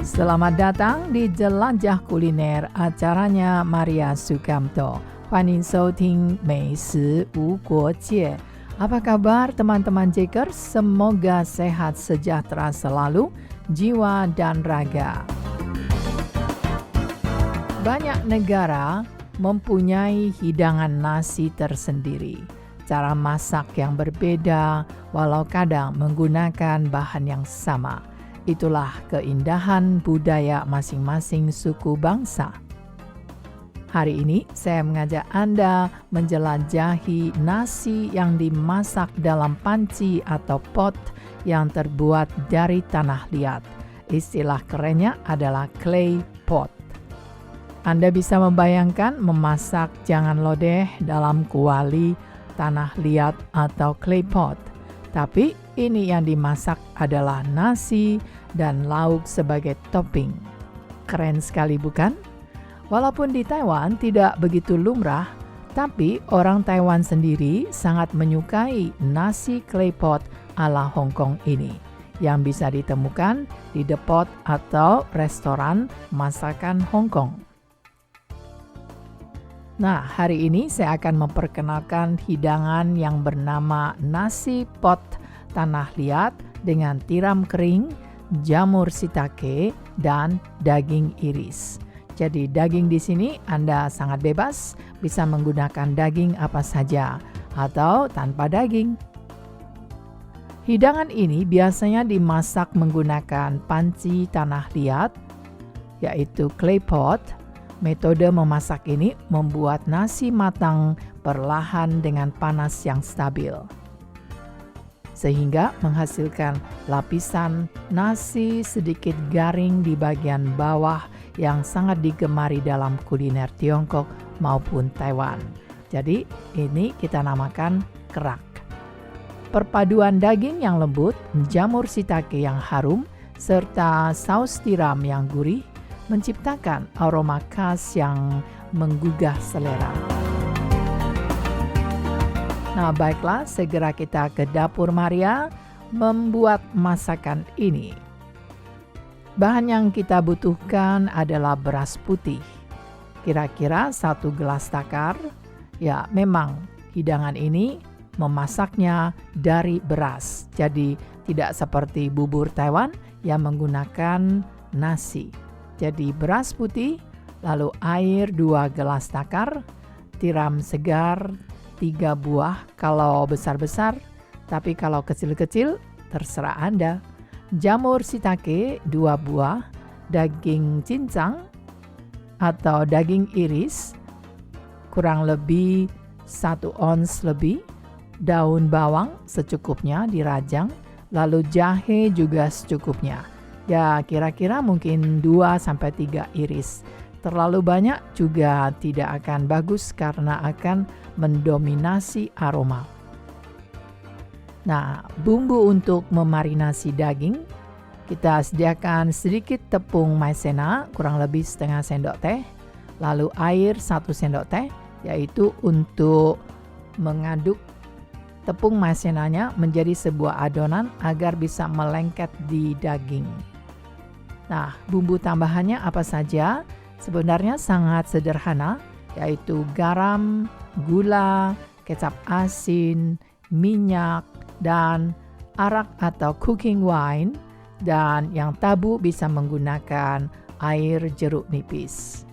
Selamat datang di Jelajah Kuliner, acaranya Maria Sukamto. 欢迎收听美食无国界。Apa kabar teman-teman Jakers? Semoga sehat sejahtera selalu, jiwa dan raga. Banyak negara mempunyai hidangan nasi tersendiri. Cara masak yang berbeda, walau kadang menggunakan bahan yang sama. Itulah keindahan budaya masing-masing suku bangsa. Hari ini saya mengajak Anda menjelajahi nasi yang dimasak dalam panci atau pot yang terbuat dari tanah liat. Istilah kerennya adalah clay pot. Anda bisa membayangkan memasak jangan lodeh dalam kuali tanah liat atau clay pot. Tapi ini yang dimasak adalah nasi dan lauk sebagai topping. Keren sekali bukan? Walaupun di Taiwan tidak begitu lumrah, tapi orang Taiwan sendiri sangat menyukai nasi clay pot ala Hong Kong ini, yang bisa ditemukan di depot atau restoran masakan Hong Kong. Nah, hari ini saya akan memperkenalkan hidangan yang bernama nasi pot tanah liat dengan tiram kering, jamur shiitake, dan daging iris. Jadi daging di sini Anda sangat bebas, bisa menggunakan daging apa saja atau tanpa daging. Hidangan ini biasanya dimasak menggunakan panci tanah liat, yaitu clay pot. Metode memasak ini membuat nasi matang perlahan dengan panas yang stabil, sehingga menghasilkan lapisan nasi sedikit garing di bagian bawah yang sangat digemari dalam kuliner Tiongkok maupun Taiwan. Jadi ini kita namakan kerak. Perpaduan daging yang lembut, jamur shiitake yang harum, serta saus tiram yang gurih menciptakan aroma khas yang menggugah selera. Nah, baiklah, segera kita ke dapur Maria membuat masakan ini. Bahan yang kita butuhkan adalah beras putih, kira-kira 1 gelas takar. Ya, memang hidangan ini memasaknya dari beras, jadi tidak seperti bubur Taiwan yang menggunakan nasi. Jadi beras putih, lalu air 2 gelas takar, tiram segar 3 buah kalau besar-besar, tapi kalau kecil-kecil terserah Anda. Jamur shiitake 2 buah, daging cincang atau daging iris kurang lebih 1 ons lebih, daun bawang secukupnya dirajang, lalu jahe juga secukupnya. Ya, kira-kira mungkin 2-3 iris. Terlalu banyak juga tidak akan bagus karena akan mendominasi aroma. Nah, bumbu untuk memarinasi daging, kita sediakan sedikit tepung maizena, kurang lebih setengah sendok teh, lalu air 1 sendok teh, yaitu untuk mengaduk tepung maizenanya menjadi sebuah adonan agar bisa melengket di daging. Nah, bumbu tambahannya apa saja? Sebenarnya sangat sederhana, yaitu garam, gula, kecap asin, minyak, dan arak atau cooking wine, dan yang tabu bisa menggunakan air jeruk nipis.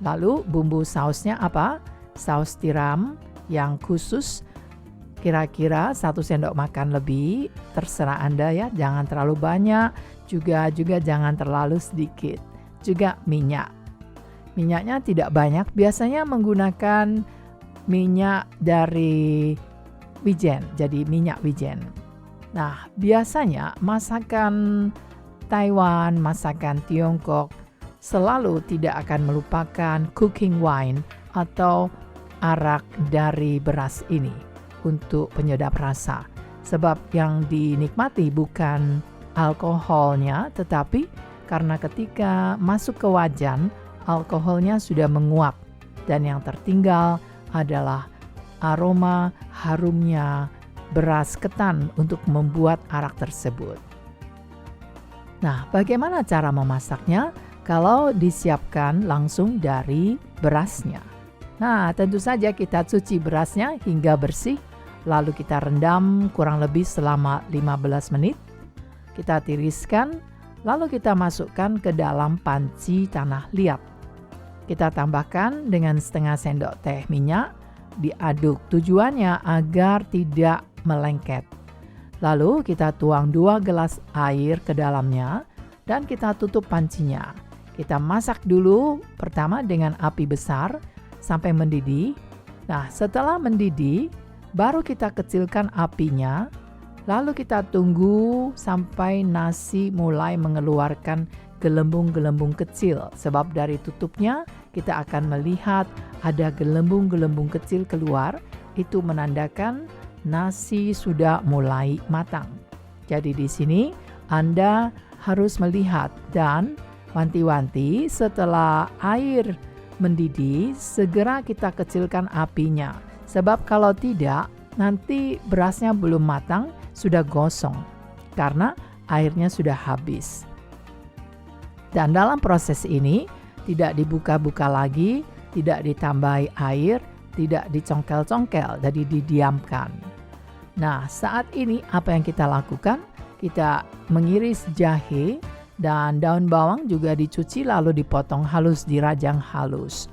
Lalu bumbu sausnya apa? Saus tiram yang khusus, kira-kira 1 sendok makan lebih, terserah Anda ya, jangan terlalu banyak, juga jangan terlalu sedikit. Juga minyak. Minyaknya tidak banyak, biasanya menggunakan minyak dari wijen, jadi minyak wijen. Nah, biasanya masakan Taiwan, masakan Tiongkok selalu tidak akan melupakan cooking wine atau arak dari beras ini untuk penyedap rasa. Sebab yang dinikmati bukan alkoholnya, tetapi karena ketika masuk ke wajan, alkoholnya sudah menguap dan yang tertinggal adalah aroma harumnya beras ketan untuk membuat arak tersebut. Nah, bagaimana cara memasaknya kalau disiapkan langsung dari berasnya? Nah, tentu saja kita cuci berasnya hingga bersih, lalu kita rendam kurang lebih selama 15 menit. Kita tiriskan, lalu kita masukkan ke dalam panci tanah liat. Kita tambahkan dengan setengah sendok teh minyak, diaduk. Tujuannya agar tidak melengket. Lalu kita tuang 2 gelas air ke dalamnya dan kita tutup pancinya. Kita masak dulu pertama dengan api besar sampai mendidih. Nah, setelah mendidih, baru kita kecilkan apinya. Lalu kita tunggu sampai nasi mulai mengeluarkan gelembung-gelembung kecil. Sebab dari tutupnya kita akan melihat ada gelembung-gelembung kecil keluar. Itu menandakan nasi sudah mulai matang. Jadi di sini Anda harus melihat dan wanti-wanti setelah air mendidih, segera kita kecilkan apinya. Sebab kalau tidak, nanti berasnya belum matang, sudah gosong karena airnya sudah habis. Dan dalam proses ini tidak dibuka-buka lagi, tidak ditambahi air, tidak dicongkel-congkel, jadi didiamkan. Nah, saat ini apa yang kita lakukan? Kita mengiris jahe dan daun bawang juga dicuci lalu dipotong halus, dirajang halus.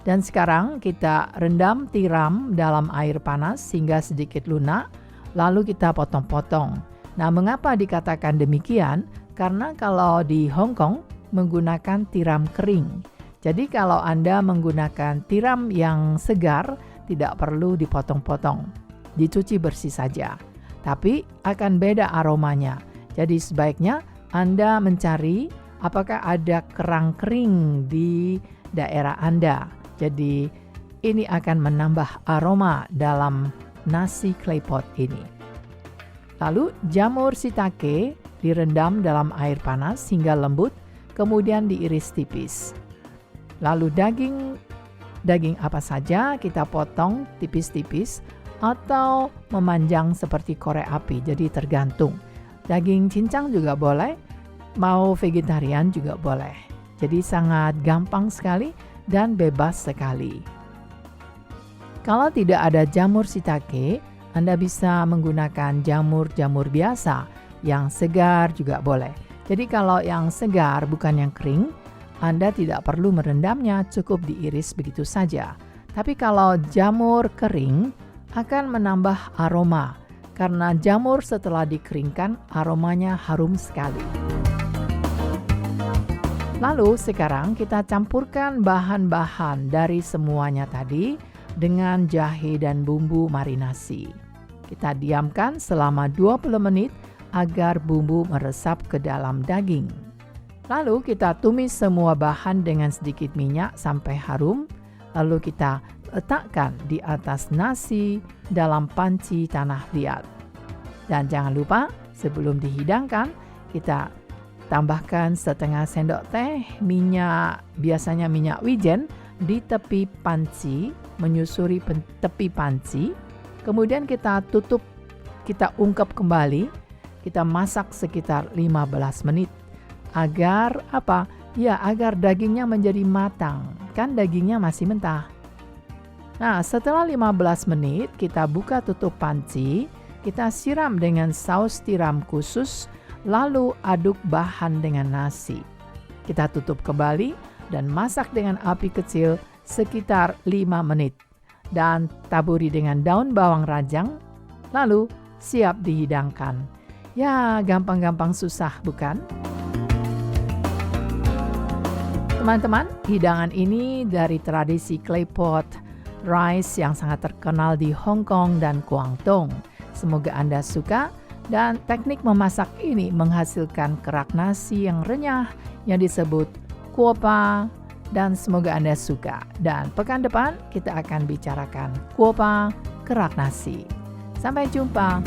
Dan sekarang kita rendam tiram dalam air panas hingga sedikit lunak, lalu kita potong-potong. Nah, mengapa dikatakan demikian? Karena kalau di Hong Kong menggunakan tiram kering. Jadi kalau Anda menggunakan tiram yang segar, tidak perlu dipotong-potong. Dicuci bersih saja. Tapi akan beda aromanya. Jadi sebaiknya Anda mencari apakah ada kerang kering di daerah Anda. Jadi ini akan menambah aroma dalam nasi claypot ini. Lalu jamur shiitake direndam dalam air panas hingga lembut, kemudian diiris tipis. Lalu daging apa saja kita potong tipis-tipis atau memanjang seperti korek api, jadi tergantung. Daging cincang juga boleh, mau vegetarian juga boleh. Jadi sangat gampang sekali dan bebas sekali. Kalau tidak ada jamur shiitake, Anda bisa menggunakan jamur-jamur biasa yang segar juga boleh. Jadi kalau yang segar bukan yang kering, Anda tidak perlu merendamnya, cukup diiris begitu saja. Tapi kalau jamur kering akan menambah aroma, karena jamur setelah dikeringkan aromanya harum sekali. Lalu sekarang kita campurkan bahan-bahan dari semuanya tadi dengan jahe dan bumbu marinasi. Kita diamkan selama 20 menit agar bumbu meresap ke dalam daging. Lalu kita tumis semua bahan dengan sedikit minyak sampai harum. Lalu kita letakkan di atas nasi dalam panci tanah liat. Dan jangan lupa sebelum dihidangkan kita tambahkan setengah sendok teh minyak, biasanya minyak wijen, di tepi panci, menyusuri tepi panci. Kemudian kita tutup, kita ungkep kembali, kita masak sekitar 15 menit. Agar apa? Ya, agar dagingnya menjadi matang. Kan dagingnya masih mentah. Nah, setelah 15 menit kita buka tutup panci, kita siram dengan saus tiram khusus, lalu aduk bahan dengan nasi. Kita tutup kembali dan masak dengan api kecil sekitar 5 menit. Dan taburi dengan daun bawang rajang, lalu siap dihidangkan. Ya, gampang-gampang susah, bukan? Teman-teman, hidangan ini dari tradisi claypot rice yang sangat terkenal di Hong Kong dan Guangdong. Semoga Anda suka. Dan teknik memasak ini menghasilkan kerak nasi yang renyah yang disebut kuo pa, dan semoga Anda suka. Dan pekan depan kita akan bicarakan kuo pa kerak nasi. Sampai jumpa.